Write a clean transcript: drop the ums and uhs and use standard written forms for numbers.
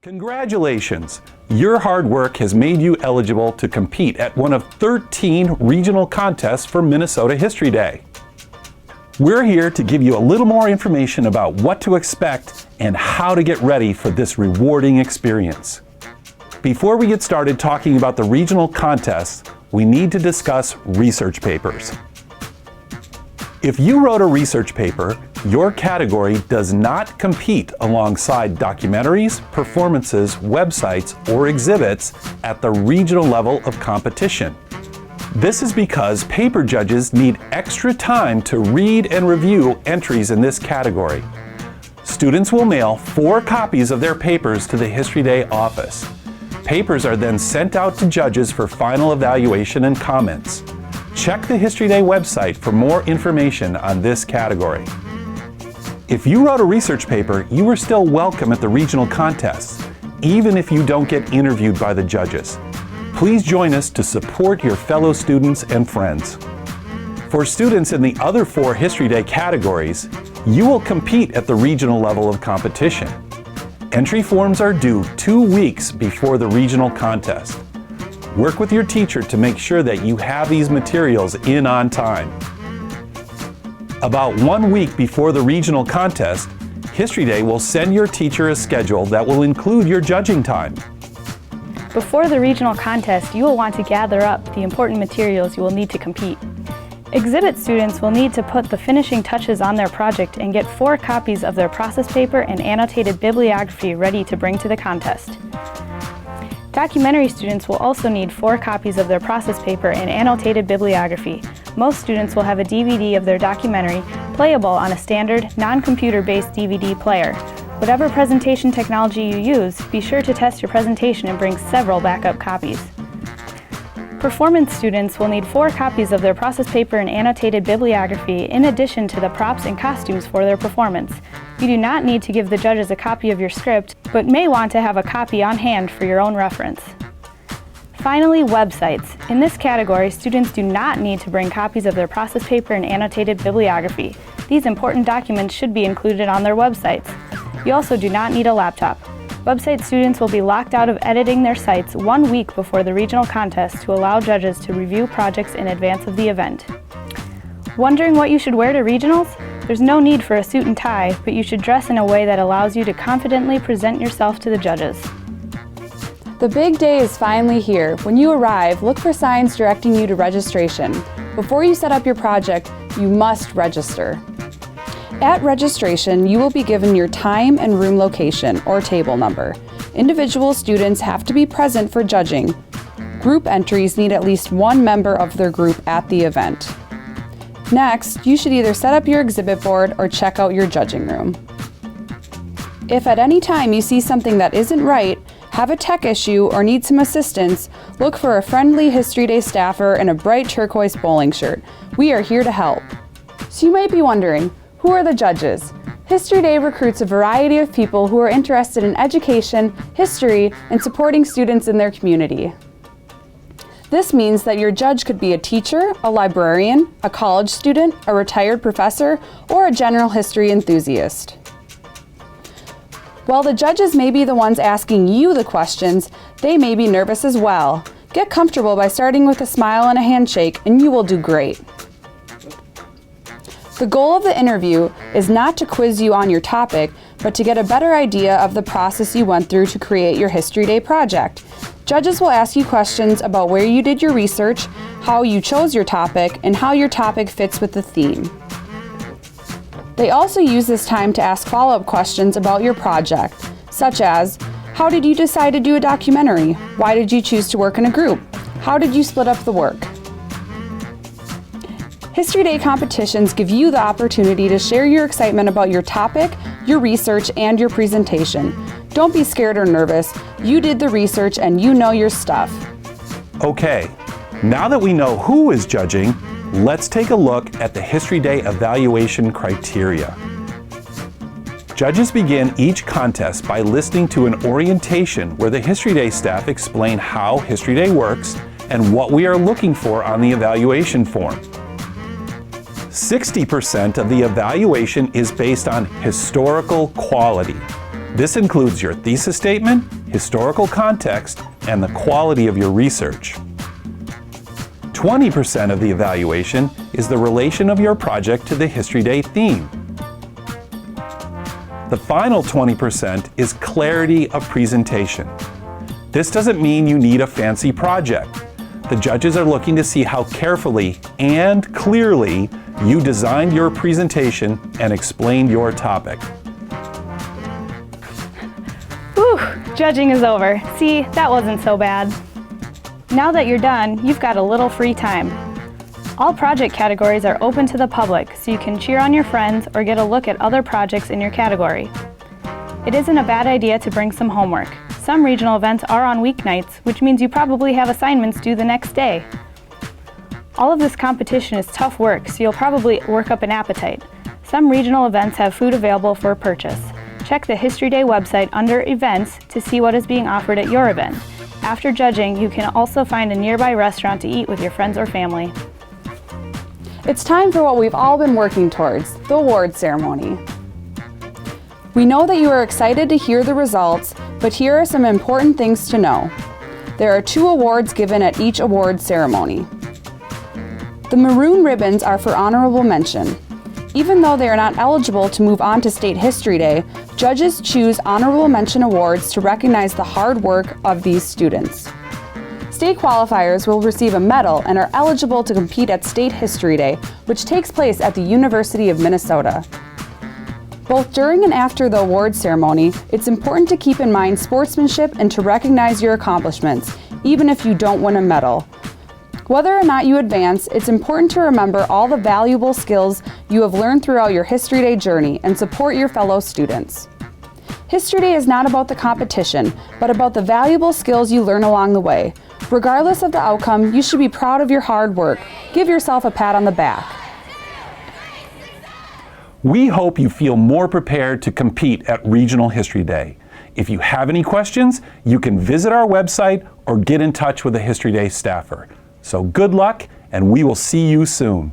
Congratulations! Your hard work has made you eligible to compete at one of 13 regional contests for Minnesota History Day. We're here to give you a little more information about what to expect and how to get ready for this rewarding experience. Before we get started talking about the regional contests, we need to discuss research papers. If you wrote a research paper, your category does not compete alongside documentaries, performances, websites, or exhibits at the regional level of competition. This is because paper judges need extra time to read and review entries in this category. Students will mail 4 copies of their papers to the History Day office. Papers are then sent out to judges for final evaluation and comments. Check the History Day website for more information on this category. If you wrote a research paper, you are still welcome at the regional contests, even if you don't get interviewed by the judges. Please join us to support your fellow students and friends. For students in the other 4 History Day categories, you will compete at the regional level of competition. Entry forms are due 2 weeks before the regional contest. Work with your teacher to make sure that you have these materials in on time. About 1 week before the regional contest, History Day will send your teacher a schedule that will include your judging time. Before the regional contest, you will want to gather up the important materials you will need to compete. Exhibit students will need to put the finishing touches on their project and get 4 copies of their process paper and annotated bibliography ready to bring to the contest. Documentary students will also need 4 copies of their process paper and annotated bibliography. Most students will have a DVD of their documentary playable on a standard, non-computer-based DVD player. Whatever presentation technology you use, be sure to test your presentation and bring several backup copies. Performance students will need 4 copies of their process paper and annotated bibliography in addition to the props and costumes for their performance. You do not need to give the judges a copy of your script, but may want to have a copy on hand for your own reference. Finally, websites. In this category, students do not need to bring copies of their process paper and annotated bibliography. These important documents should be included on their websites. You also do not need a laptop. Website students will be locked out of editing their sites 1 week before the regional contest to allow judges to review projects in advance of the event. Wondering what you should wear to regionals? There's no need for a suit and tie, but you should dress in a way that allows you to confidently present yourself to the judges. The big day is finally here. When you arrive, look for signs directing you to registration. Before you set up your project, you must register. At registration, you will be given your time and room location or table number. Individual students have to be present for judging. Group entries need at least 1 member of their group at the event. Next, you should either set up your exhibit board or check out your judging room. If at any time you see something that isn't right, have a tech issue, or need some assistance, look for a friendly History Day staffer in a bright turquoise bowling shirt. We are here to help. So you might be wondering, who are the judges? History Day recruits a variety of people who are interested in education, history, and supporting students in their community. This means that your judge could be a teacher, a librarian, a college student, a retired professor, or a general history enthusiast. While the judges may be the ones asking you the questions, they may be nervous as well. Get comfortable by starting with a smile and a handshake, and you will do great. The goal of the interview is not to quiz you on your topic, but to get a better idea of the process you went through to create your History Day project. Judges will ask you questions about where you did your research, how you chose your topic, and how your topic fits with the theme. They also use this time to ask follow-up questions about your project, such as, how did you decide to do a documentary? Why did you choose to work in a group? How did you split up the work? History Day competitions give you the opportunity to share your excitement about your topic, your research, and your presentation. Don't be scared or nervous. You did the research and you know your stuff. Okay, now that we know who is judging, let's take a look at the History Day evaluation criteria. Judges begin each contest by listening to an orientation where the History Day staff explain how History Day works and what we are looking for on the evaluation form. 60% of the evaluation is based on historical quality. This includes your thesis statement, historical context, and the quality of your research. 20% of the evaluation is the relation of your project to the History Day theme. The final 20% is clarity of presentation. This doesn't mean you need a fancy project. The judges are looking to see how carefully and clearly you designed your presentation and explained your topic. Whew, judging is over. See, that wasn't so bad. Now that you're done, you've got a little free time. All project categories are open to the public, so you can cheer on your friends or get a look at other projects in your category. It isn't a bad idea to bring some homework. Some regional events are on weeknights, which means you probably have assignments due the next day. All of this competition is tough work, so you'll probably work up an appetite. Some regional events have food available for purchase. Check the History Day website under Events to see what is being offered at your event. After judging, you can also find a nearby restaurant to eat with your friends or family. It's time for what we've all been working towards, the award ceremony. We know that you are excited to hear the results, but here are some important things to know. There are 2 awards given at each award ceremony. The maroon ribbons are for honorable mention. Even though they are not eligible to move on to State History Day, judges choose honorable mention awards to recognize the hard work of these students. State qualifiers will receive a medal and are eligible to compete at State History Day, which takes place at the University of Minnesota. Both during and after the award ceremony, it's important to keep in mind sportsmanship and to recognize your accomplishments, even if you don't win a medal. Whether or not you advance, it's important to remember all the valuable skills you have learned throughout your History Day journey and support your fellow students. History Day is not about the competition, but about the valuable skills you learn along the way. Regardless of the outcome, you should be proud of your hard work. Give yourself a pat on the back. We hope you feel more prepared to compete at Regional History Day. If you have any questions, you can visit our website or get in touch with a History Day staffer. So good luck, and we will see you soon.